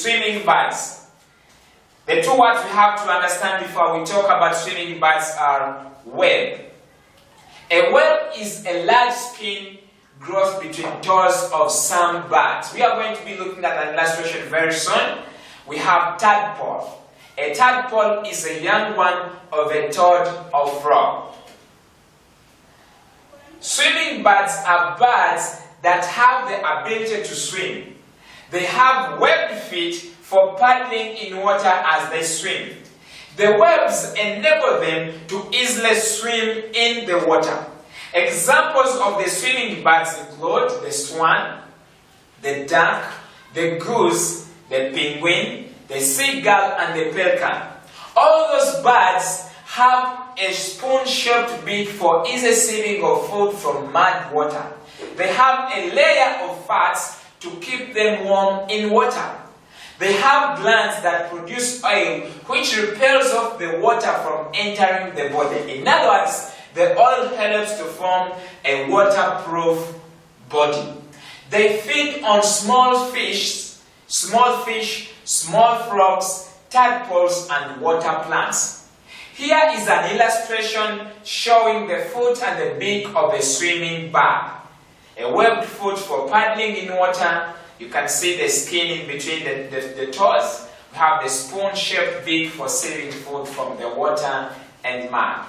swimming birds. The two words we have to understand before we talk about swimming birds are web. A web is a large skin growth between toes of some birds. We are going to be looking at an illustration very soon. We have tadpole. A tadpole is a young one of a toad or frog. Swimming birds are birds that have the ability to swim. They have webbed feet for paddling in water as they swim. The webs enable them to easily swim in the water. Examples of the swimming birds include the swan, the duck, the goose, the penguin, the seagull, and the pelican. All those birds have a spoon-shaped beak for easy sieving of food from mud water. They have a layer of fats to keep them warm in water. They have glands that produce oil which repels off the water from entering the body. In other words, the oil helps to form a waterproof body. They feed on small fish, small frogs, tadpoles, and water plants. Here is an illustration showing the foot and the beak of a swimming bird. A webbed foot for paddling in water. You can see the skin in between the toes. We have the spoon-shaped beak for saving food from the water and mud.